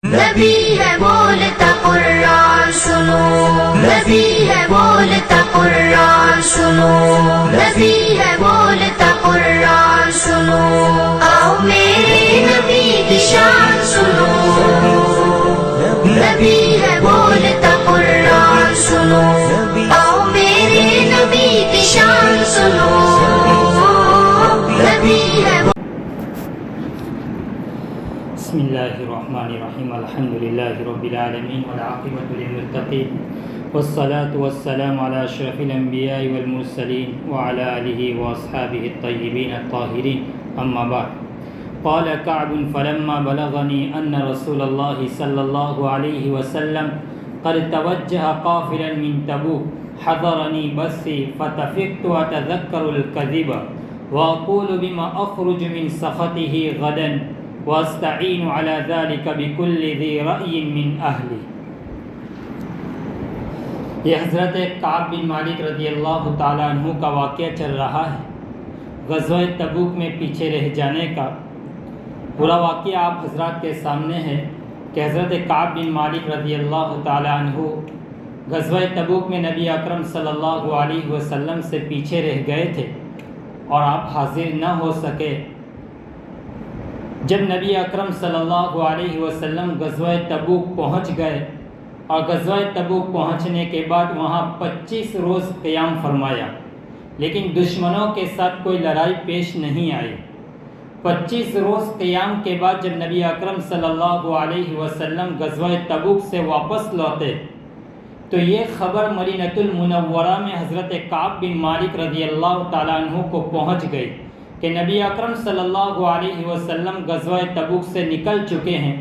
نبی ہے بولتا قرآن سنو، نبی ہے بولتا قرآن سنو، نبی ہے بولتا قرآن سنو، آؤ میرے نبی کی شان سنو، نبی ہے بولتا قرآن سنو، آؤ میرے نبی کی شان سنو، نبی ہے بسم اللہ الرحمن الرحیم الحمد للہ رب العالمین والعاقبۃ للمتقین والصلاة والسلام علی اشرف الانبیاء والمرسلین وعلی آلہ واصحابہ الطیبین الطاہرین اما بعد قال کعب فلما بلغنی ان رسول اللہ صلی اللہ علیہ وسلم قد توجہ قافلا من تبوک حضرنی بثی فتفقت اتذکر الکذب واقول بما اخرج من سخطہ غدا وَاسْتَعِينُ عَلَى ذَلِكَ بِكُلِّ ذِي رَأْيٍ مِّنْ أَهْلِهِ۔ یہ حضرت کعب بن مالک رضی اللہ تعالیٰ عنہ کا واقعہ چل رہا ہے، غزوہ تبوک میں پیچھے رہ جانے کا پورا واقعہ آپ حضرات کے سامنے ہے کہ حضرت کعب بن مالک رضی اللہ تعالیٰ عنہ غزوہ تبوک میں نبی اکرم صلی اللہ علیہ وسلم سے پیچھے رہ گئے تھے اور آپ حاضر نہ ہو سکے۔ جب نبی اکرم صلی اللہ علیہ وسلم غزوہ تبوک پہنچ گئے اور غزوہ تبوک پہنچنے کے بعد وہاں 25 روز قیام فرمایا، لیکن دشمنوں کے ساتھ کوئی لڑائی پیش نہیں آئی۔ 25 روز قیام کے بعد جب نبی اکرم صلی اللہ علیہ وسلم غزوہ تبوک سے واپس لوٹے تو یہ خبر مدینہ المنورہ میں حضرت کعب بن مالک رضی اللہ تعالیٰ عنہ کو پہنچ گئی کہ نبی اکرم صلی اللہ علیہ وسلم غزوہ تبوک سے نکل چکے ہیں۔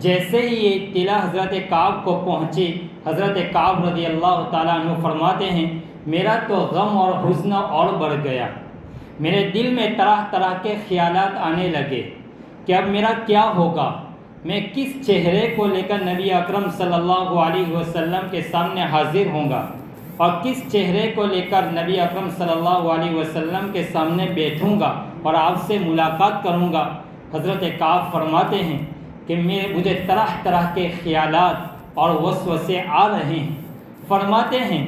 جیسے ہی یہ اطلاع حضرت کعب کو پہنچی، حضرت کعب رضی اللہ تعالیٰ عنہ فرماتے ہیں میرا تو غم اور حزن اور بڑھ گیا، میرے دل میں طرح طرح کے خیالات آنے لگے کہ اب میرا کیا ہوگا، میں کس چہرے کو لے کر نبی اکرم صلی اللہ علیہ وسلم کے سامنے حاضر ہوں گا اور کس چہرے کو لے کر نبی اکرم صلی اللہ علیہ وسلم کے سامنے بیٹھوں گا اور آپ سے ملاقات کروں گا۔ حضرت کعب فرماتے ہیں کہ مجھے طرح طرح کے خیالات اور وسوسے آ رہے ہیں۔ فرماتے ہیں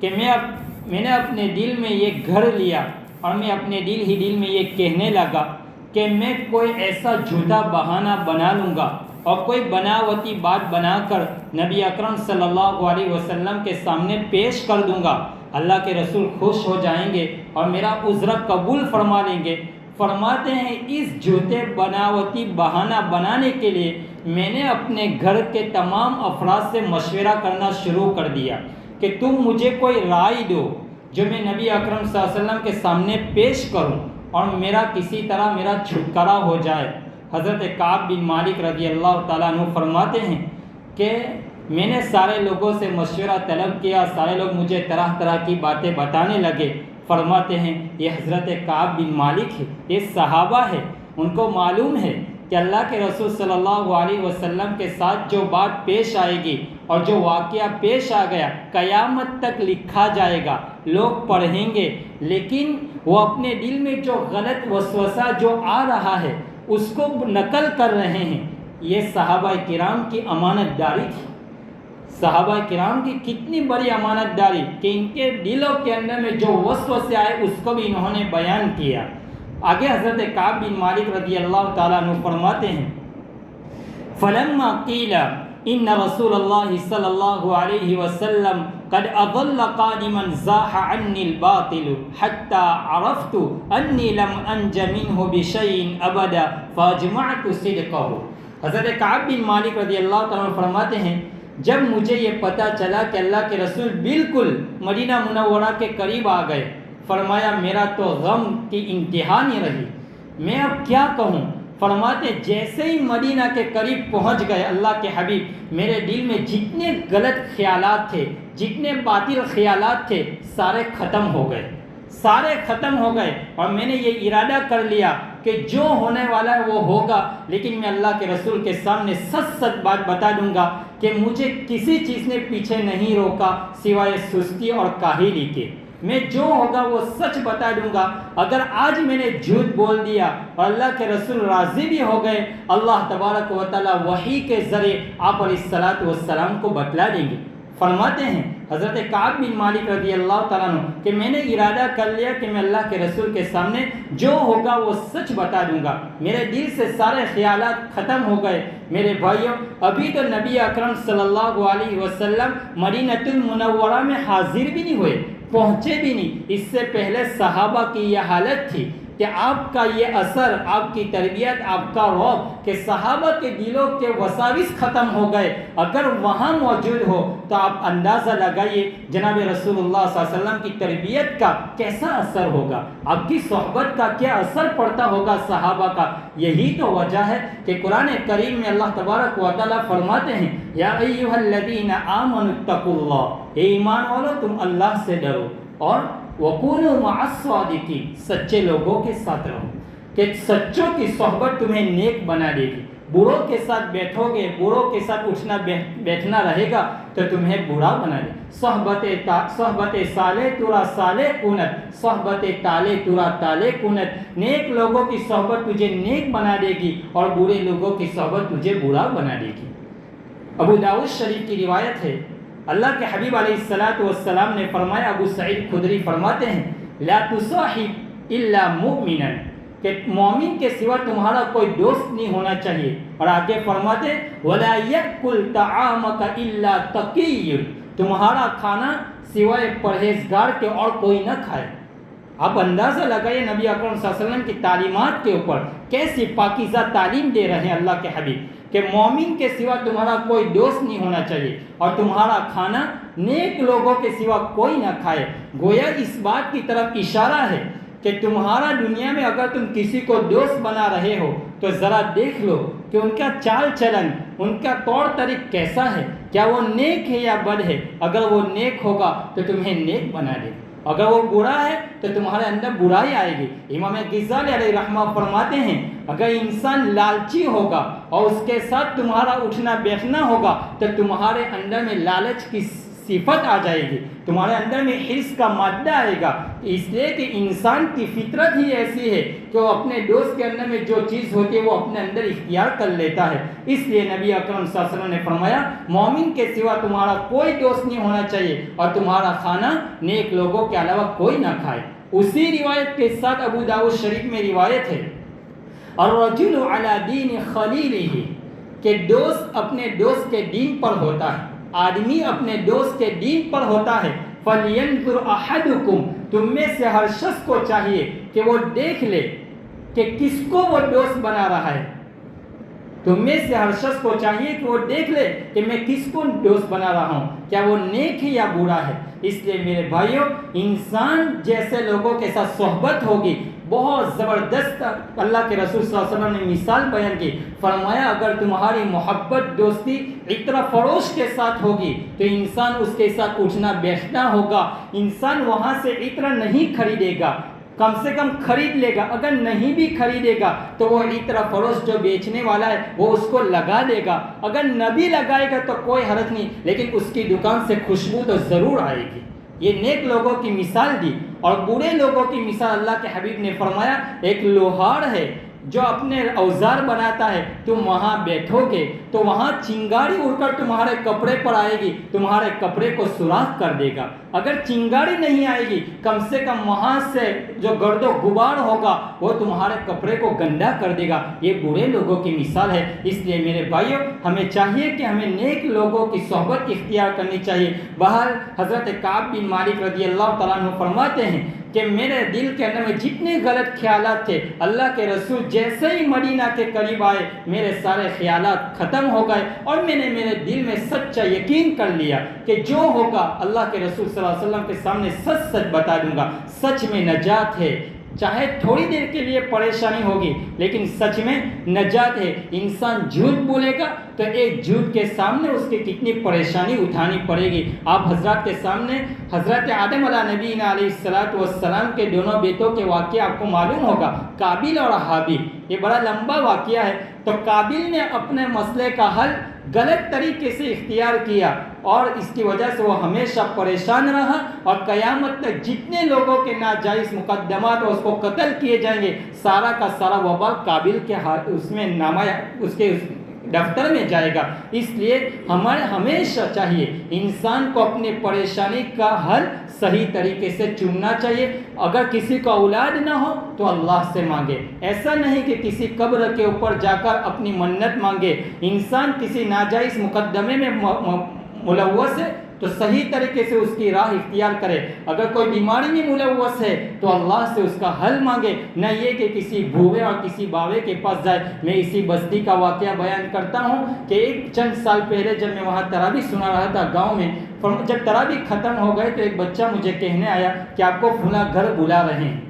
کہ میں نے اپنے دل میں یہ گھڑ لیا اور میں اپنے دل میں یہ کہنے لگا کہ میں کوئی ایسا جھوٹا بہانہ بنا لوں گا اور کوئی بناوٹی بات بنا کر نبی اکرم صلی اللہ علیہ وسلم کے سامنے پیش کر دوں گا، اللہ کے رسول خوش ہو جائیں گے اور میرا عذر قبول فرما لیں گے۔ فرماتے ہیں اس جھوٹے بناوٹی بہانہ بنانے کے لیے میں نے اپنے گھر کے تمام افراد سے مشورہ کرنا شروع کر دیا کہ تم مجھے کوئی رائے دو جو میں نبی اکرم صلی اللہ علیہ وسلم کے سامنے پیش کروں اور میرا کسی طرح میرا چھٹکارا ہو جائے۔ حضرت کعب بن مالک رضی اللہ تعالیٰ عنہ فرماتے ہیں کہ میں نے سارے لوگوں سے مشورہ طلب کیا، سارے لوگ مجھے طرح طرح کی باتیں بتانے لگے۔ فرماتے ہیں یہ حضرت کعب بن مالک ہے، یہ صحابہ ہے، ان کو معلوم ہے کہ اللہ کے رسول صلی اللہ علیہ وسلم کے ساتھ جو بات پیش آئے گی اور جو واقعہ پیش آ گیا قیامت تک لکھا جائے گا، لوگ پڑھیں گے، لیکن وہ اپنے دل میں جو غلط وسوسہ جو آ رہا ہے اس کو نقل کر رہے ہیں۔ یہ صحابہ کرام کی امانت داری تھی، صحابہ کرام کی کتنی بڑی امانت داری کہ ان کے دلوں کے اندر میں جو وسوسے آئے اس کو بھی انہوں نے بیان کیا۔ آگے حضرت کعب بن مالک رضی اللہ تعالیٰ عنہ فرماتے ہیں فلما قیل ان رسول اللہ صلی اللہ علیہ وسلم قد اضل قادما زاح عني الباطل حتى عرفت انی لم انج منه بشيء ابدا فاجمعت صدقه۔ حضرت کعب بن مالک رضی اللہ تعالیٰ عنہ فرماتے ہیں جب مجھے یہ پتہ چلا کہ اللہ کے رسول بالکل مدینہ منورہ کے قریب آ گئے، فرمایا میرا تو غم کی انتہا نہیں رہی، میں اب کیا کہوں۔ فرماتے جیسے ہی مدینہ کے قریب پہنچ گئے اللہ کے حبیب، میرے دل میں جتنے غلط خیالات تھے، جتنے باطل خیالات تھے، سارے ختم ہو گئے اور میں نے یہ ارادہ کر لیا کہ جو ہونے والا ہے وہ ہوگا، لیکن میں اللہ کے رسول کے سامنے سچ بات بتا دوں گا کہ مجھے کسی چیز نے پیچھے نہیں روکا سوائے سستی اور کاہلی کے۔ میں جو ہوگا وہ سچ بتا دوں گا۔ اگر آج میں نے جھوٹ بول دیا اور اللہ کے رسول راضی بھی ہو گئے، اللہ تبارک و تعالیٰ وحی کے ذریعے آپ علیہ السلام کو بتلا دیں گے۔ فرماتے ہیں حضرت کعب بن مالک رضی اللہ تعالیٰ عنہ کہ میں نے ارادہ کر لیا کہ میں اللہ کے رسول کے سامنے جو ہوگا وہ سچ بتا دوں گا۔ میرے دل سے سارے خیالات ختم ہو گئے۔ میرے بھائیوں، ابھی تو نبی اکرم صلی اللہ علیہ وسلم مدینہ المنورہ میں حاضر بھی نہیں ہوئے، پہنچے بھی نہیں۔ اس سے پہلے صحابہ کی یہ حالت تھی کہ آپ کا یہ اثر، آپ کی تربیت، آپ کا رعب کہ صحابہ کے دلوں کے وساوس ختم ہو گئے، اگر وہاں موجود ہو تو آپ اندازہ لگائیے جناب رسول اللہ صلی اللہ علیہ وسلم کی تربیت کا کیسا اثر ہوگا، آپ کی صحبت کا کیا اثر پڑتا ہوگا صحابہ کا۔ یہی تو وجہ ہے کہ قرآن کریم میں اللہ تبارک و تعالیٰ فرماتے ہیں یا ایھا الذین آمنوا اتقوا اللہ، اے ایمان والو تم اللہ سے ڈرو اور وَكُونُوا مَعَ الصَّادِقِينَ، سچے لوگوں کے ساتھ رہو، کہ سچوں کی صحبت تمہیں نیک بنا دے گی۔ بروں کے ساتھ بیٹھو گے، بروں کے ساتھ اٹھنا بیٹھنا رہے گا تو تمہیں برا بنا دے۔ صحبت صالح ترا صالح کنت، صحبت طالح ترا طالح کنت، نیک لوگوں کی صحبت تجھے نیک بنا دے گی اور برے لوگوں کی صحبت تجھے برا بنا دے گی۔ ابو داؤد شریف کی روایت ہے، اللہ کے حبیب علیہ السلام نے فرمایا، ابو سعید خدری فرماتے ہیں لا تصاحب الا مؤمنا، کہ مومن کے سوا تمہارا کوئی دوست نہیں ہونا چاہیے۔ اور آگے فرماتے ہیں ولا یأکل طعامک الا تقی، تمہارا کھانا سوائے پرہیزگار کے اور کوئی نہ کھائے۔ آپ اندازہ لگائیے نبی اکرم صلی اللہ علیہ وسلم کی تعلیمات کے اوپر کیسی پاکیزہ تعلیم دے رہے ہیں اللہ کے حبیب کہ مومن کے سوا تمہارا کوئی دوست نہیں ہونا چاہیے اور تمہارا کھانا نیک لوگوں کے سوا کوئی نہ کھائے۔ گویا اس بات کی طرف اشارہ ہے کہ تمہارا دنیا میں اگر تم کسی کو دوست بنا رہے ہو تو ذرا دیکھ لو کہ ان کا چال چلن، ان کا طور طریق کیسا ہے، کیا وہ نیک ہے یا بد ہے۔ اگر وہ نیک ہوگا تو تمہیں نیک بنا دے، اگر وہ برا ہے تو تمہارے اندر برائی آئے گی۔ امام غزالی علیہ رحمہ فرماتے ہیں اگر انسان لالچی ہوگا اور اس کے ساتھ تمہارا اٹھنا بیٹھنا ہوگا تو تمہارے اندر میں لالچ کی صفت آ جائے گی، تمہارے اندر میں حرص کا مادہ آئے گا، اس لیے کہ انسان کی فطرت ہی ایسی ہے کہ وہ اپنے دوست کے اندر میں جو چیز ہوتی ہے وہ اپنے اندر اختیار کر لیتا ہے۔ اس لیے نبی اکرم صلی اللہ علیہ وسلم نے فرمایا مومن کے سوا تمہارا کوئی دوست نہیں ہونا چاہیے اور تمہارا کھانا نیک لوگوں کے علاوہ کوئی نہ کھائے۔ اسی روایت کے ساتھ ابو داؤد شریف میں روایت ہے الرجل علی دین خلیلہ، کہ دوست اپنے دوست کے دین پر ہوتا ہے، آدمی اپنے دوست کے دین پر ہوتا ہے۔ فَلْيَنْظُرْ أَحَدُكُمْ، تم میں سے ہر شخص کو چاہیے کہ وہ دیکھ لے کہ کس کو وہ دوست بنا رہا ہے۔ تم میں سے ہر شخص کو چاہیے کہ وہ دیکھ لے کہ میں کس کو دوست بنا رہا ہوں، کیا وہ نیک ہے یا برا ہے۔ اس لیے میرے بھائیوں، انسان جیسے لوگوں کے ساتھ صحبت ہوگی، بہت زبردست اللہ کے رسول صلی اللہ علیہ وسلم نے مثال بیان کی، فرمایا اگر تمہاری محبت دوستی عطر فروش کے ساتھ ہوگی تو انسان اس کے ساتھ اٹھنا بیٹھنا ہوگا، انسان وہاں سے عطر نہیں خریدے گا، کم سے کم خرید لے گا، اگر نہیں بھی خریدے گا تو وہ عطر فروش جو بیچنے والا ہے وہ اس کو لگا دے گا، اگر نہ بھی لگائے گا تو کوئی حرج نہیں، لیکن اس کی دکان سے خوشبو تو ضرور آئے گی۔ یہ نیک لوگوں کی مثال دی۔ اور برے لوگوں کی مثال اللہ کے حبیب نے فرمایا ایک لوہار ہے جو اپنے اوزار بناتا ہے، تم وہاں بیٹھو گے تو وہاں چنگاری اڑ کر تمہارے کپڑے پر آئے گی، تمہارے کپڑے کو سوراخ کر دے گا۔ اگر چنگاری نہیں آئے گی کم سے کم وہاں سے جو گرد و غبار ہوگا وہ تمہارے کپڑے کو گندا کر دے گا۔ یہ برے لوگوں کی مثال ہے۔ اس لیے میرے بھائیوں، ہمیں چاہیے کہ ہمیں نیک لوگوں کی صحبت اختیار کرنی چاہیے۔ بہرحال حضرت کعب بن مالک رضی اللہ تعالیٰ عنہ فرماتے ہیں کہ میرے دل کے اندر میں جتنے غلط خیالات تھے، اللہ کے رسول جیسے ہی مدینہ کے قریب آئے میرے سارے خیالات ختم ہو گئے اور میں نے میرے دل میں سچا یقین کر لیا کہ جو ہوگا اللہ کے رسول صلی اللہ علیہ وسلم کے سامنے سچ سچ بتا دوں گا۔ سچ میں نجات ہے، چاہے تھوڑی دیر کے لیے پریشانی ہوگی لیکن سچ میں نجات ہے۔ انسان جھوٹ بولے گا تو ایک جھوٹ کے سامنے اس کی کتنی پریشانی اٹھانی پڑے گی۔ آپ حضرات کے سامنے حضرت آدم علیہ نبینا علیہ السلام کے دونوں بیٹوں کے واقعہ آپ کو معلوم ہوگا، قابیل اور حابیل۔ یہ بڑا لمبا واقعہ ہے، تو قابل نے اپنے مسئلے کا حل غلط طریقے سے اختیار کیا اور اس کی وجہ سے وہ ہمیشہ پریشان رہا، اور قیامت تک جتنے لوگوں کے ناجائز مقدمات اور اس کو قتل کیے جائیں گے، سارا کا سارا وبال قابل کے اس میں نامہ اس کے دفتر میں جائے گا۔ اس لیے ہمارے ہمیشہ چاہیے انسان کو اپنی پریشانی کا حل صحیح طریقے سے چننا چاہیے۔ اگر کسی کو اولاد نہ ہو تو اللہ سے مانگے، ایسا نہیں کہ کسی قبر کے اوپر جا کر اپنی منت مانگے۔ انسان کسی ناجائز مقدمے میں ملوث ہے تو صحیح طریقے سے اس کی راہ اختیار کرے۔ اگر کوئی بیماری میں ملوث ہے تو اللہ سے اس کا حل مانگے، نہ یہ کہ کسی بھوے اور کسی باوے کے پاس جائے۔ میں اسی بستی کا واقعہ بیان کرتا ہوں کہ ایک چند سال پہلے جب میں وہاں تراویح سنا رہا تھا گاؤں میں، جب تراویح ختم ہو گئے تو ایک بچہ مجھے کہنے آیا کہ آپ کو فلاں گھر بلا رہے ہیں۔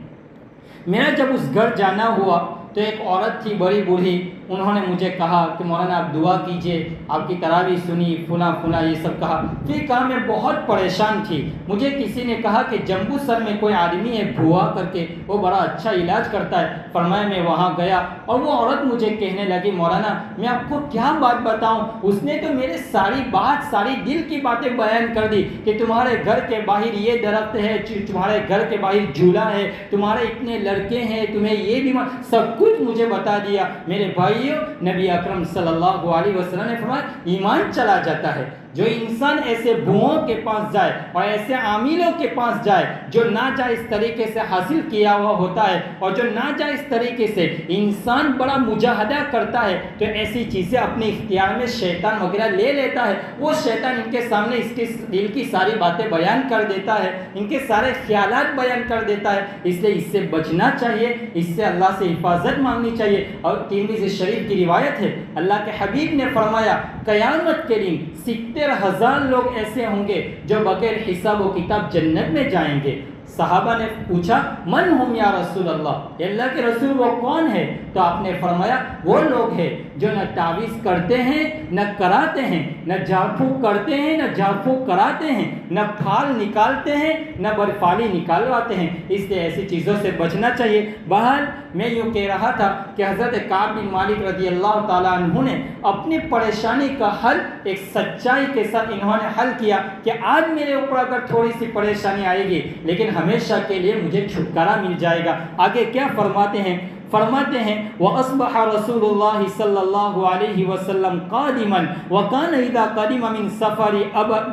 میرا جب اس گھر جانا ہوا تو ایک عورت تھی بڑی بوڑھی، انہوں نے مجھے کہا کہ مولانا آپ دعا کیجئے، آپ کی تراویح سنی، فلاں فلاں یہ سب کہا۔ پھر کہا میں بہت پریشان تھی، مجھے کسی نے کہا کہ جمبو سر میں کوئی آدمی ہے بھوا کر کے، وہ بڑا اچھا علاج کرتا ہے۔ فرمایا میں وہاں گیا اور وہ عورت مجھے کہنے لگی مولانا میں آپ کو کیا بات بتاؤں، اس نے تو میرے ساری دل کی باتیں بیان کر دی کہ تمہارے گھر کے باہر یہ درخت ہے، تمہارے گھر کے باہر جھولا ہے، تمہارے اتنے لڑکے ہیں، تمہیں یہ بھی سب کچھ مجھے بتا دیا۔ میرے بھائیوں، نبی اکرم صلی اللہ علیہ وسلم نے فرمایا ایمان چلا جاتا ہے۔ جو انسان ایسے بھوؤں کے پاس جائے اور ایسے عاملوں کے پاس جائے جو ناجائز طریقے سے حاصل کیا ہوا ہوتا ہے اور جو ناجائز طریقے سے انسان بڑا مجاہدہ کرتا ہے، تو ایسی چیزیں اپنے اختیار میں شیطان وغیرہ لے لیتا ہے۔ وہ شیطان ان کے سامنے اس کے دل کی ساری باتیں بیان کر دیتا ہے، ان کے سارے خیالات بیان کر دیتا ہے۔ اس لیے اس سے بچنا چاہیے، اس سے اللہ سے حفاظت مانگنی چاہیے۔ اور ترمذی شریف کی روایت ہے، اللہ کے حبیب نے فرمایا قیامت کے دن 70,000 لوگ ایسے ہوں گے جو بغیر حساب و کتاب جنت میں جائیں گے۔ صحابہ نے پوچھا من ہم یا رسول اللہ، اللہ کے رسول وہ کون ہے؟ تو آپ نے فرمایا وہ لوگ ہیں جو نہ تعویذ کرتے ہیں نہ کراتے ہیں، نہ جھاڑ پھونک کرتے ہیں نہ جھاڑ پھونک کراتے ہیں، نہ پھال نکالتے ہیں نہ برفالی نکالواتے ہیں۔ اس لیے ایسی چیزوں سے بچنا چاہیے۔ بہرحال میں یوں کہہ رہا تھا کہ حضرت کعب بن مالک رضی اللہ تعالیٰ عنہ نے اپنی پریشانی کا حل ایک سچائی کے ساتھ انہوں نے حل کیا کہ آج میرے اوپر اگر تھوڑی سی پریشانی آئے گی لیکن ہمیشہ کے لیے مجھے چھٹکارا مل جائے گا۔ آگے کیا فرماتے ہیں؟ وَأَصْبَحَ رَسُولُ اللَّهِ صَلَّى اللَّهُ عَلَيْهِ وَسَلَّمَ قَادِمًا وَكَانَ إِذَا قَدِمَ مِنْ سَفَرِ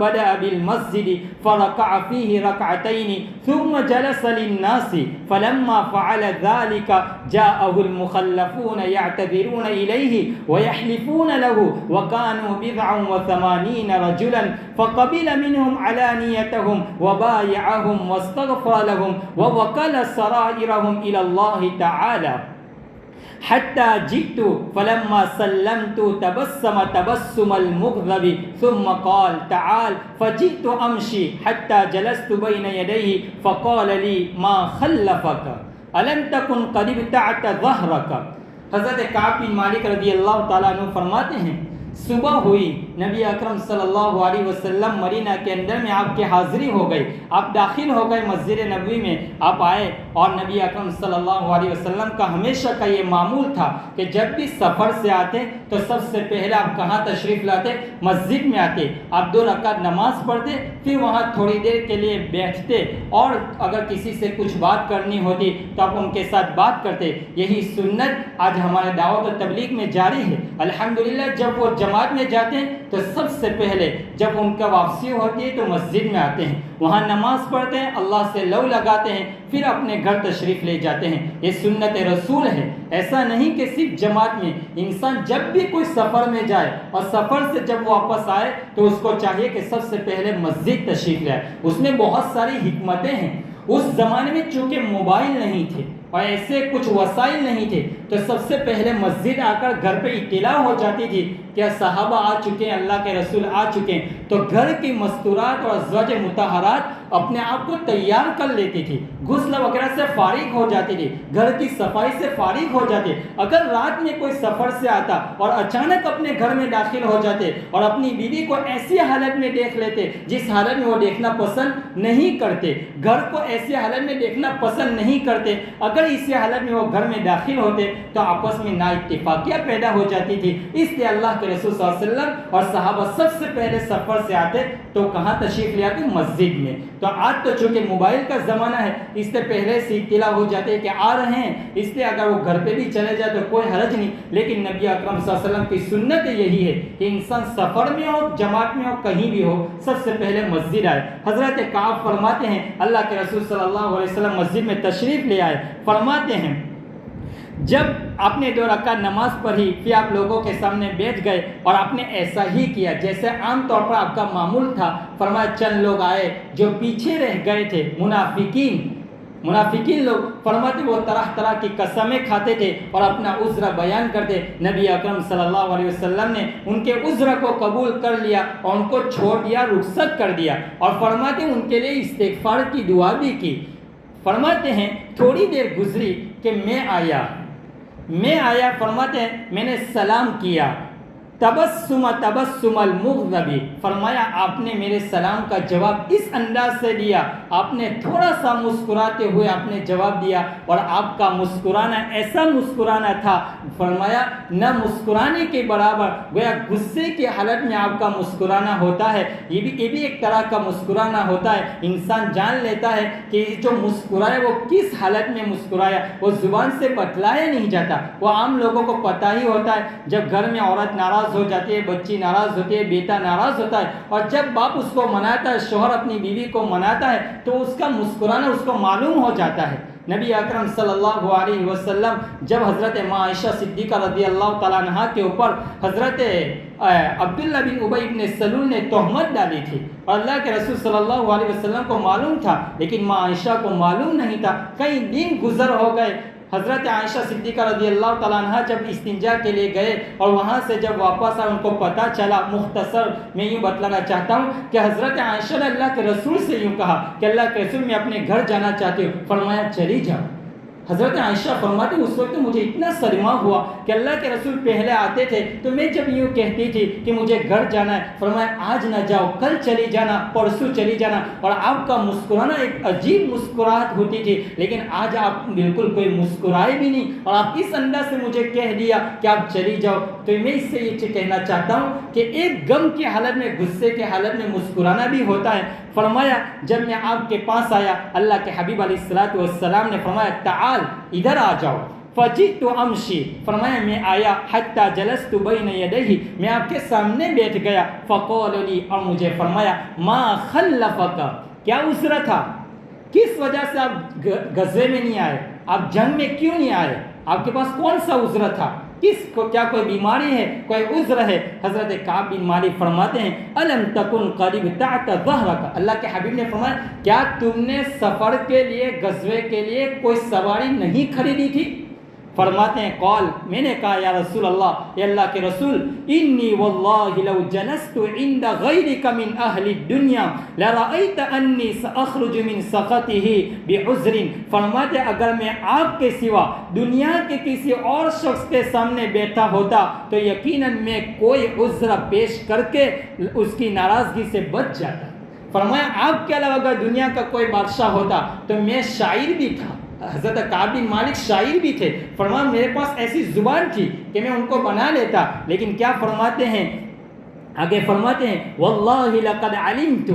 بَدَأَ بِالْمَسْجِدِ فَرَكَعَ فِيهِ رَكْعَتَيْنِ ثُمَّ جَلَسَ لِلنَّاسِ فَلَمَّا فَعَلَ ذَلِكَ جَاءَهُ الْمُخَلَّفُونَ يَعْتَذِرُونَ إِلَيْهِ وَيَحْلِفُونَ لَهُ وَكَانُوا بِضْعًا وَثَمَانِينَ رَجُلًا فَقَبِلَ مِنْهُمْ عَلَانِيَتَهُمْ وَبَايَعَهُمْ وَاسْتَغْفَرَ لَهُمْ وَوَكَّلَ سَرَائِرَهُمْ إِلَى اللَّهِ تَعَالَى حتى جئت فلما سلمت تبسم تبسم المغضب ثم قال تعال فجئت أمشي حتى جلست بين يديه فقال لي ما خلفك ألم تكن قد ابتعت ظهرك۔ حضرت کعب بن مالک رضی اللہ تعالیٰ عنہ فرماتے ہیں صبح ہوئی، نبی اکرم صلی اللہ علیہ وسلم مدینہ کے اندر میں آپ کی حاضری ہو گئی، آپ داخل ہو گئے مسجد نبوی میں، آپ آئے اور نبی اکرم صلی اللہ علیہ وسلم کا ہمیشہ کا یہ معمول تھا کہ جب بھی سفر سے آتے تو سب سے پہلے آپ کہاں تشریف لاتے؟ مسجد میں آتے، آپ 2 رکعت نماز پڑھتے، پھر وہاں تھوڑی دیر کے لیے بیٹھتے اور اگر کسی سے کچھ بات کرنی ہوتی تو آپ ان کے ساتھ بات کرتے۔ یہی سنت آج ہمارے دعوت و تبلیغ میں جاری ہے۔ الحمدللہ جب وہ جماعت میں جاتے ہیں تو سب سے پہلے جب ان کا واپسی ہوتی ہے تو مسجد میں آتے ہیں، وہاں نماز پڑھتے ہیں، اللہ سے لو لگاتے ہیں، پھر اپنے گھر تشریف لے جاتے ہیں۔ یہ سنت رسول ہے۔ ایسا نہیں کہ صرف جماعت میں، انسان جب بھی کوئی سفر میں جائے اور سفر سے جب واپس آئے تو اس کو چاہیے کہ سب سے پہلے مسجد تشریف لائے۔ اس میں بہت ساری حکمتیں ہیں۔ اس زمانے میں چونکہ موبائل نہیں تھے اور ایسے کچھ وسائل نہیں تھے تو سب سے پہلے مسجد آ کر گھر پہ اطلاع ہو جاتی تھی کہ صحابہ آ چکے ہیں، اللہ کے رسول آ چکے ہیں، تو گھر کی مستورات اور ازواج مطہرات اپنے آپ کو تیار کر لیتی تھی، غسل وغیرہ سے فارغ ہو جاتی تھی، گھر کی صفائی سے فارغ ہو جاتے۔ اگر رات میں کوئی سفر سے آتا اور اچانک اپنے گھر میں داخل ہو جاتے اور اپنی بیوی کو ایسی حالت میں دیکھ لیتے جس حالت میں وہ دیکھنا پسند نہیں کرتے، گھر کو ایسی حالت میں دیکھنا پسند نہیں کرتے، اگر اگر اسی حالت میں وہ گھر میں داخل ہوتے تو آپس میں نا اتفاقیاں پیدا ہو جاتی تھی. اس لیے اللہ کے رسول صلی اللہ علیہ وسلم اور صحابہ سب سے پہلے سفر سے آتے تو کہاں تشریف لے آتے؟ مسجد میں. تو آج تو چونکہ موبائل کا زمانہ ہے اس سے پہلے سے اطلاع ہو جاتے کہ آ رہے ہیں, اس لیے اگر وہ گھر پہ بھی چلے جائے تو کوئی حرج نہیں. لیکن نبی اکرم صلی اللہ علیہ وسلم کی سنت یہی ہے کہ انسان سفر میں ہو, جماعت میں ہو, کہیں بھی ہو, سب سے پہلے مسجد آئے. حضرت کعب فرماتے ہیں اللہ کے رسول صلی اللہ علیہ وسلم مسجد میں تشریف لے آئے. فرماتے ہیں جب آپ نے 2 رکعت نماز پڑھی پھر آپ لوگوں کے سامنے بیٹھ گئے اور آپ نے ایسا ہی کیا جیسے عام طور پر آپ کا معمول تھا. فرمایا چند لوگ آئے جو پیچھے رہ گئے تھے, منافقین لوگ. فرماتے وہ طرح طرح کی قسمیں کھاتے تھے اور اپنا عذر بیان کرتے. نبی اکرم صلی اللہ علیہ وسلم نے ان کے عذر کو قبول کر لیا اور ان کو چھوڑ دیا, رخصت کر دیا. اور فرماتے ان کے لیے استغفار کی دعا بھی کی. فرماتے ہیں تھوڑی دیر گزری کہ میں آیا. فرماتے ہیں میں نے سلام کیا. تبسم المغضب, فرمایا آپ نے میرے سلام کا جواب اس انداز سے دیا, آپ نے تھوڑا سا مسکراتے ہوئے آپ نے جواب دیا اور آپ کا مسکرانا ایسا مسکرانا تھا, فرمایا نہ مسکرانے کے برابر, گویا غصے کی حالت میں آپ کا مسکرانا ہوتا ہے. یہ بھی ایک طرح کا مسکرانا ہوتا ہے. انسان جان لیتا ہے کہ جو مسکرایا وہ کس حالت میں مسکرایا, وہ زبان سے بتلایا نہیں جاتا. وہ عام لوگوں کو پتہ ہی ہوتا ہے جب گھر میں عورت ناراض ہو جاتی ہے, بچی ناراض ہوتی ہے, بیٹا ناراض ہوتا ہے, اور جب باپ اس کو مناتا ہے, شوہر اپنی بیوی کو مناتا ہے تو اس کا مسکرانا اس کو معلوم ہو جاتا ہے. نبی اکرم صلی اللہ علیہ وسلم جب حضرت ماں عائشہ صدیقہ رضی اللہ تعالیٰ عنہا کے اوپر حضرت عبداللہ بن ابی بن سلول نے تہمت ڈالی تھی اور اللہ کے رسول صلی اللہ علیہ وسلم کو معلوم تھا لیکن ماں عائشہ کو معلوم نہیں تھا. کئی دن گزر ہو گئے. حضرت عائشہ صدیقہ رضی اللہ تعالیٰ عنہ جب استنجا کے لیے گئے اور وہاں سے جب واپس آئے ان کو پتہ چلا, مختصر میں یوں بتلانا چاہتا ہوں کہ حضرت عائشہ نے اللہ کے رسول سے یوں کہا کہ اللہ کے رسول میں اپنے گھر جانا چاہتی ہوں. فرمایا چلی جاؤ. حضرت عائشہ فرماتی اس وقت مجھے اتنا صدمہ ہوا کہ اللہ کے رسول پہلے آتے تھے تو میں جب یوں کہتی تھی کہ مجھے گھر جانا ہے, فرمایا آج نہ جاؤ, کل چلی جانا, پرسوں چلی جانا. اور آپ کا مسکرانا ایک عجیب مسکراہٹ ہوتی تھی, لیکن آج آپ بالکل کوئی مسکرائے بھی نہیں اور آپ اس انداز سے مجھے کہہ دیا کہ آپ چلی جاؤ. تو میں اس سے یہ کہنا چاہتا ہوں کہ ایک غم کی حالت میں, غصے کی حالت میں مسکرانا بھی ہوتا ہے. فرمایا جب میں آپ کے پاس آیا اللہ کے حبیب علیہ الصلوۃ والسلام نے فرمایا تعال, ادھر آ جاؤ. فجئت امشی, فرمایا میں آیا, حتی جلست بین یدیہ, میں آپ کے سامنے بیٹھ گیا. فقال لی, اور مجھے فرمایا ما خلفک, کیا عذر تھا, کس وجہ سے آپ غزوے میں نہیں آئے, آپ جنگ میں کیوں نہیں آئے, آپ کے پاس کون سا عذر تھا, کس کو کیا کوئی بیماری ہے, کوئی عذر ہے. حضرت کعب بن مالک فرماتے ہیں الم تکن قد ابتعت ظہرک, اللہ کے حبیب نے فرمایا کیا تم نے سفر کے لیے, غزوے کے لیے کوئی سواری نہیں خریدی تھی. فرماتے ہیں قال, میں نے کہا یا رسول اللہ, اے اللہ کے رسول, انی واللہ لو جلست عند غیرک من اہل الدنیا لرأیت انی ساخرج من سخطہ بعذر. فرماتے اگر میں آپ کے سوا دنیا کے کسی اور شخص کے سامنے بیٹھا ہوتا تو یقیناً میں کوئی عذر پیش کر کے اس کی ناراضگی سے بچ جاتا. فرمایا آپ کے علاوہ اگر دنیا کا کوئی بادشاہ ہوتا تو میں شاعر بھی تھا. حضرت کعب بن مالک شاعر بھی تھے. فرمایا میرے پاس ایسی زبان تھی کہ میں ان کو بنا لیتا. لیکن کیا فرماتے ہیں, آگے فرماتے ہیں واللہ لقد علمت,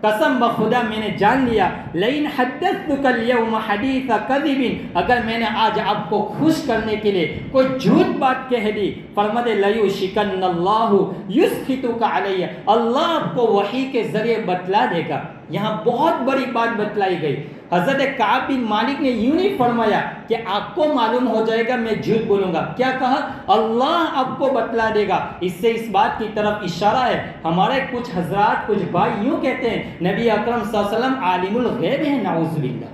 قسم بخدا میں نے جان لیا, لئن حدثتک اليوم حدیث کذب, اگر میں نے آج آپ کو خوش کرنے کے لیے کوئی جھوٹ بات کہہ دی, فرماتے لیوشکن اللہ یسخطک علی, اللہ آپ کو وحی کے ذریعے بتلا دے گا. یہاں بہت بڑی بات بتلائی گئی. حضرت کعب بن مالک نے یوں نہیں فرمایا کہ آپ کو معلوم ہو جائے گا میں جھوٹ بولوں گا, کیا کہا اللہ آپ کو بتلا دے گا. اس سے اس بات کی طرف اشارہ ہے. ہمارے کچھ حضرات, کچھ بھائی یوں کہتے ہیں نبی اکرم صلی اللہ علیہ وسلم عالم الغیب ہے, نعوذ باللہ.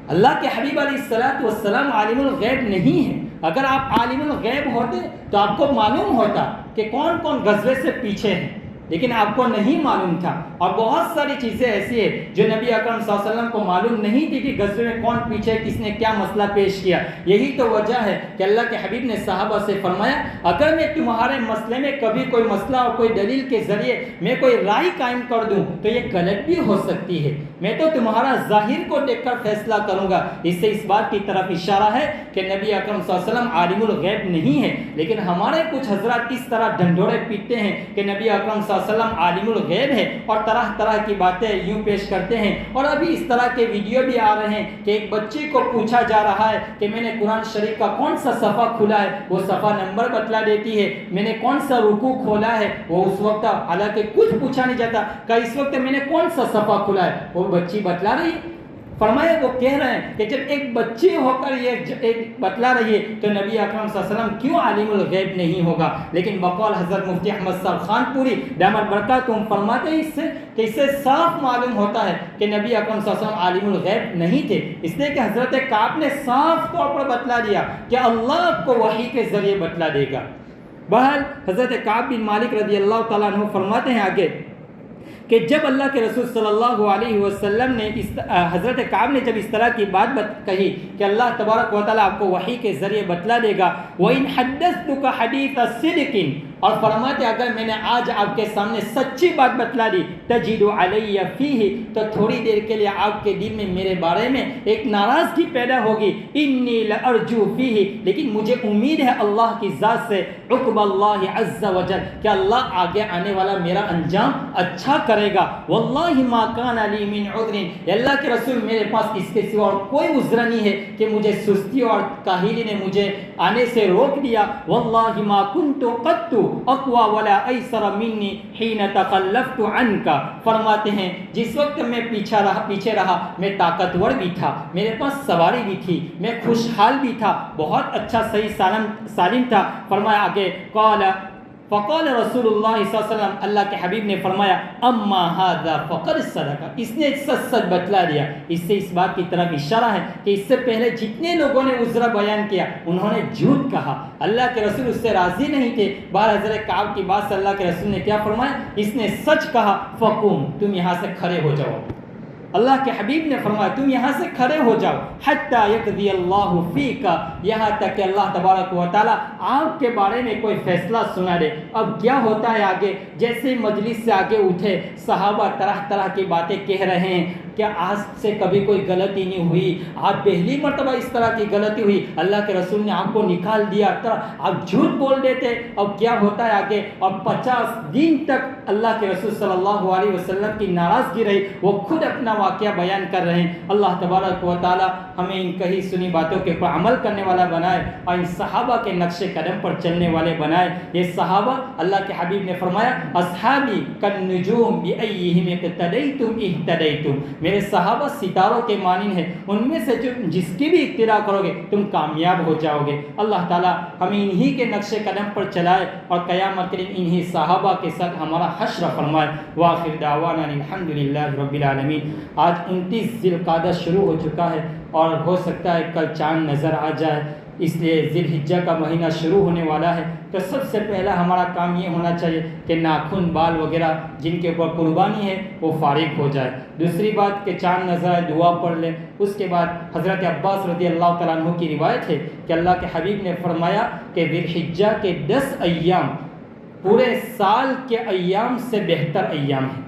اللہ کے حبیب علیہ الصلوۃ والسلام عالم الغیب نہیں ہے. اگر آپ عالم الغیب ہوتے تو آپ کو معلوم ہوتا کہ کون کون غزوے سے پیچھے ہیں, لیکن آپ کو نہیں معلوم تھا. اور بہت ساری چیزیں ایسی ہیں جو نبی اکرم صلی اللہ علیہ وسلم کو معلوم نہیں تھی کہ غزوے میں کون پیچھے کس نے کیا مسئلہ پیش کیا. یہی تو وجہ ہے کہ اللہ کے حبیب نے صحابہ سے فرمایا اگر میں تمہارے مسئلے میں کبھی کوئی مسئلہ اور کوئی دلیل کے ذریعے میں کوئی رائے قائم کر دوں تو یہ غلط بھی ہو سکتی ہے. میں تو تمہارا ظاہر کو دیکھ کر فیصلہ کروں گا. اس سے اس بات کی طرف اشارہ ہے کہ نبی اکرم صلی اللہ علیہ وسلم عالم الغیب نہیں ہے. لیکن ہمارے کچھ حضرات اس طرح ڈھنڈورے پیٹتے ہیں کہ نبی اکرم صلی اللہ علیہ وسلم عالم الغیب ہے اور طرح طرح کی باتیں یوں پیش کرتے ہیں. اور ابھی اس طرح کے ویڈیو بھی آ رہے ہیں کہ ایک بچی کو پوچھا جا رہا ہے کہ میں نے قرآن شریف کا کون سا صفحہ کھولا ہے, وہ صفحہ نمبر بتلا دیتی ہے. میں نے کون سا رکوع کھولا ہے, وہ اس وقت حالانکہ کچھ پوچھا نہیں جاتا کہ اس وقت میں نے کون سا صفحہ کھولا ہے, وہ بچی بتلا رہی. فرمایا وہ کہہ رہے ہیں کہ جب ایک بچی ہو کر یہ ایک بتلا رہی ہے تو نبی اکرم صلی اللہ علیہ وسلم کیوں عالم الغیب نہیں ہوگا. لیکن بقول حضرت مفتی احمد صاحب خان پوری دامت برکاتہم فرماتے ہیں اس سے کہ اس سے صاف معلوم ہوتا ہے کہ نبی اکرم صلی اللہ علیہ وسلم عالم الغیب نہیں تھے. اس لیے کہ حضرت کعب نے صاف طور پر بتلا دیا کہ اللہ آپ کو وحی کے ذریعے بتلا دے گا. بہرحال حضرت کعب بن مالک رضی اللہ تعالیٰ عنہ فرماتے ہیں آگے کہ جب اللہ کے رسول صلی اللہ علیہ وسلم نے حضرت کعب نے جب اس طرح کی بات کہی کہ اللہ تبارک و تعالیٰ آپ کو وحی کے ذریعے بتلا دے گا وَإِنْ حَدَّثْتُكَ حَدِيثَ صِدْقٍ, اور فرماتے اگر میں نے آج آپ کے سامنے سچی بات بتلا دی تَجِدُ عَلَيَّ فِيهِ, تو تھوڑی دیر کے لیے آپ کے دل میں میرے بارے میں ایک ناراضگی پیدا ہوگی. إِنِّي لَأَرْجُو فِيهِ, لیکن مجھے امید ہے اللہ کی ذات سے عقب اللہ عز وجل کہ اللہ آگے آنے والا میرا انجام اچھا کرے گا. واللہ ما کان لی من عذر, اللہ کے رسول میرے پاس اس کے سوا اور کوئی عذر نہیں ہے کہ مجھے سستی اور کاہلی نے مجھے آنے سے روک دیا. واللہ ما کنت قط اقوى ولا ایسر منی حین تخلفت عنک, فرماتے ہیں جس وقت میں پیچھے رہا میں طاقتور بھی تھا, میرے پاس سواری بھی تھی, میں خوشحال بھی تھا, بہت اچھا صحیح سالم تھا. فرمایا آگے فقال رسول اللہ صلی اللہ علیہ وسلم, اللہ کے حبیب نے فرمایا اما ھذا فقد صدق, اس نے سچ بتلا دیا. اس سے اس بات کی طرف اشارہ ہے کہ اس سے پہلے جتنے لوگوں نے عذر بیان کیا انہوں نے جھوٹ کہا, اللہ کے رسول اس سے راضی نہیں تھے. بہر حضرت کعب کی بات سے اللہ کے رسول نے کیا فرمایا, اس نے سچ کہا فقوم, تم یہاں سے کھڑے ہو جاؤ. اللہ کے حبیب نے فرمایا تم یہاں سے کھڑے ہو جاؤ. حتی یقضی اللہ فیک, یہاں تک کہ اللہ تبارک و تعالیٰ آپ کے بارے میں کوئی فیصلہ سنا دے. اب کیا ہوتا ہے آگے, جیسے مجلس سے آگے اٹھے صحابہ طرح طرح کی باتیں کہہ رہے ہیں کہ آج سے کبھی کوئی غلطی نہیں ہوئی, آج پہلی مرتبہ اس طرح کی غلطی ہوئی, اللہ کے رسول نے آپ کو نکال دیا, آپ جھوٹ بول دیتے. اب کیا ہوتا ہے آگے, اور 50 دن تک اللہ کے رسول صلی اللہ علیہ وسلم کی ناراضگی رہی, وہ خود اپنا واقعہ بیان کر رہے ہیں. اللہ تبارک و تعالی ہمیں ان کہی سنی باتوں کے اوپر عمل کرنے والا بنائے اور ان صحابہ کے نقش قدم پر چلنے والے بنائے. یہ صحابہ اللہ کے حبیب نے فرمایا اصحابی کالنجوم بأیہم اقتدیتم اہتدیتم, میرے صحابہ ستاروں کے مانند ہیں, ان میں سے جس کی بھی اقتداء کرو گے تم کامیاب ہو جاؤ گے. اللہ تعالیٰ ہمیں انہی کے نقش قدم پر چلائے اور قیامت کے دن انہی صحابہ کے ساتھ ہمارا حشر فرمائے. وآخر دعوانا الحمدللہ رب العالمین. آج 29 ذی القعدہ شروع ہو چکا ہے اور ہو سکتا ہے کل چاند نظر آ جائے, اس لیے ذی الحجہ کا مہینہ شروع ہونے والا ہے. تو سب سے پہلا ہمارا کام یہ ہونا چاہیے کہ ناخن بال وغیرہ جن کے اوپر قربانی ہے وہ فارغ ہو جائے. دوسری بات کہ چاند نظر آئے دعا پڑھ لیں. اس کے بعد حضرت عباس رضی اللہ تعالیٰ عنہ کی روایت ہے کہ اللہ کے حبیب نے فرمایا کہ ذی الحجہ کے 10 ایام پورے سال کے ایام سے بہتر ایام ہیں.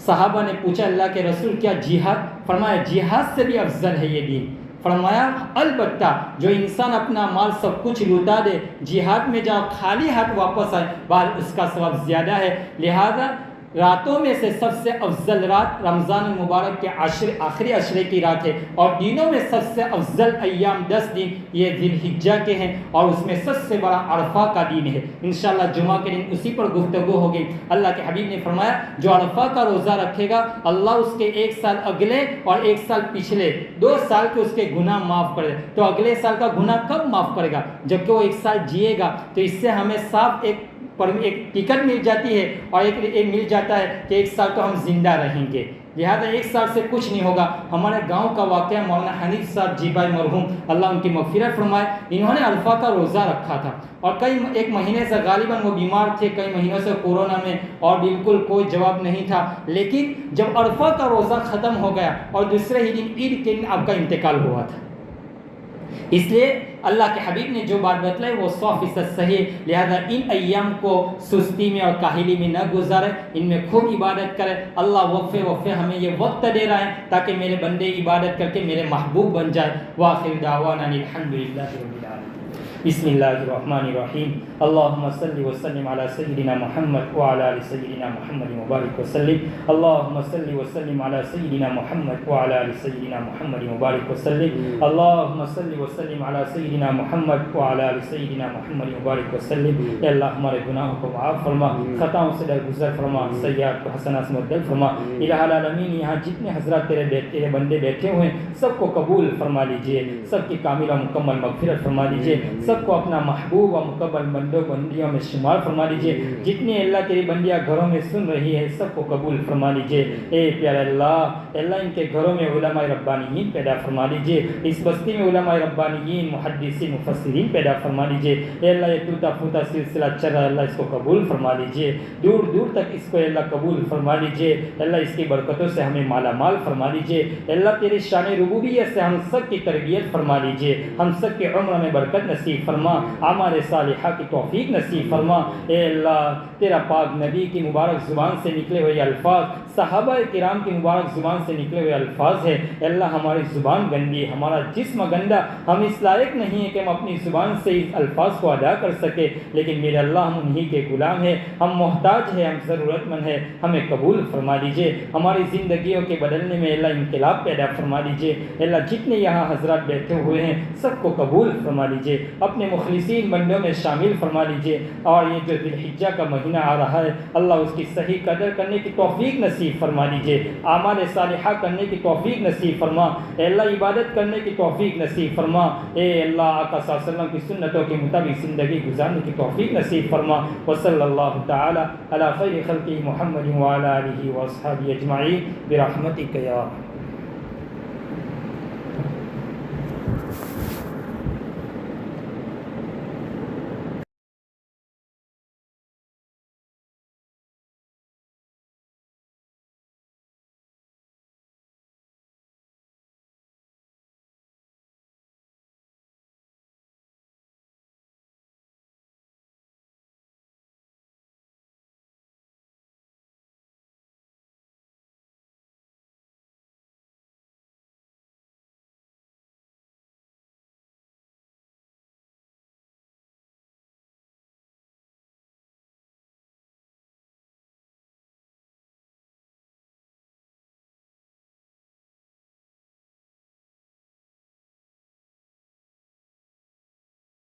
صحابہ نے پوچھا اللہ کے رسول کیا جہاد؟ فرمایا جہاد سے بھی افضل ہے یہ دن. فرمایا البتہ جو انسان اپنا مال سب کچھ لوٹا دے, جہاد میں جاؤ خالی ہاتھ واپس آئے, بال اس کا ثواب زیادہ ہے. لہذا راتوں میں سے سب سے افضل رات رمضان المبارک کے آخری عشرے کی رات ہے, اور دنوں میں سب سے افضل ایام 10 دن یہ ذی الحجہ کے ہیں, اور اس میں سب سے بڑا عرفہ کا دن ہے. انشاءاللہ جمعہ کے دن اسی پر گفتگو ہوگی. اللہ کے حبیب نے فرمایا جو عرفہ کا روزہ رکھے گا اللہ اس کے 1 سال اگلے اور 1 سال پچھلے 2 سال کے اس کے گناہ معاف کر دے. تو اگلے سال کا گناہ کب معاف کرے گا؟ جبکہ وہ 1 سال جیے گا. تو اس سے ہمیں صاف ایک پر ایک ٹکٹ مل جاتی ہے اور ایک مل جاتا ہے کہ 1 سال تو ہم زندہ رہیں گے، لہٰذا 1 سال سے کچھ نہیں ہوگا۔ ہمارے گاؤں کا واقعہ مولانا حنیف صاحب جی بھائی مرحوم، اللہ ان کی مغفرت فرمائے، انہوں نے عرفہ کا روزہ رکھا تھا اور ایک مہینے سے غالباً وہ بیمار تھے، کئی مہینوں سے کورونا میں، اور بالکل کوئی جواب نہیں تھا، لیکن جب عرفہ کا روزہ ختم ہو گیا اور دوسرے ہی دن عید کے دن آپ کا انتقال ہوا تھا۔ اس لیے اللہ کے حبیب نے جو بات بتلائی وہ 100% صحیح ہے، لہذا ان ایام کو سستی میں اور کاہلی میں نہ گزارے، ان میں خوب عبادت کرے۔ اللہ وقفے ہمیں یہ وقت دے رہا ہے تاکہ میرے بندے عبادت کر کے میرے محبوب بن جائے۔ وآخر دعوانا الحمدللہ رب العالمین۔ بسم اللہ الرحمن الرحیم، اللہم صلی وسلم علی سیدنا محمد وعلی آل سیدنا محمد مبارک وسلم، اللہم صلی وسلم علی سیدنا محمد وعلی آل سیدنا محمد مبارک وسلم، اللہم صلی وسلم علی سیدنا محمد وعلی آل سیدنا محمد مبارک وسلم۔ اے اللہ ہمارے گناہوں کو معاف فرما، خطاؤں سے درگزر فرما، سیئات کو حسنات سے مبدل فرما۔ الہ العالمین یہاں جتنے حضرات تیرے بندے بیٹھے ہوئے ہیں سب کو قبول فرما لیجئے، سب کی کامل و مکمل مغفرت فرما لیجئے، سب کو اپنا محبوب و مقبل بندوں بندیوں میں شمار فرما لیجئے۔ جتنی اللہ تیری بندیاں گھروں میں سن رہی ہے سب کو قبول فرما لیجئے۔ اے پیارے اللہ ان کے گھروں میں علماء ربانیین پیدا فرما لیجئے، اس بستی میں علماء ربانیین محدثین مفسرین پیدا فرما لیجئے۔ اے اللہ یہ ٹوٹا پھوٹا سلسلہ چل رہا ہے اللہ اس کو قبول فرما لیجئے، دور دور تک اس کو اللہ قبول فرما لیجئے۔ اللہ اس کی برکتوں سے ہمیں مالا مال فرما لیجئے۔ اللہ تیری شان ربوبیت سے ہم سب کی تربیت فرما لیجئے، ہم سب کے عمر میں برکت نصیب فرما، اعمال صالحہ کی توفیق نصیب فرما۔ اے اللہ تیرا پاک نبی کی مبارک زبان سے نکلے ہوئے الفاظ، صحابہ کرام کی مبارک زبان سے نکلے ہوئے الفاظ ہے، اے اللہ ہماری زبان گندی ہے، ہمارا جسم گندا، ہم اس لائق نہیں ہے کہ ہم اپنی زبان سے اس الفاظ کو ادا کر سکے، لیکن میرے اللہ ہم انہی کے غلام ہیں، ہم محتاج ہیں، ہم ضرورت مند ہیں، ہمیں قبول فرما لیجئے۔ ہماری زندگیوں کے بدلنے میں اللہ انقلاب پیدا فرما لیجئے۔ اے اللہ جتنے یہاں حضرات بیٹھے ہوئے ہیں سب کو قبول فرما لیجئے، اپنے مخلصین بندوں میں شامل فرما لیجئے، اور یہ جو ذی الحجہ کا مہینہ آ رہا ہے اللہ اس کی صحیح قدر کرنے کی توفیق نصیب فرما لیجئے، اعمال صالحہ کرنے کی توفیق نصیب فرما، اے اللہ عبادت کرنے کی توفیق نصیب فرما، اے اللہ آقا صلی اللہ علیہ وسلم کی سنتوں کے مطابق زندگی گزارنے کی توفیق نصیب فرما۔ وصلی اللہ تعالی علی خیر خلقہ محمد وعلی آلہ واصحابہ اجمعین برحمتک یا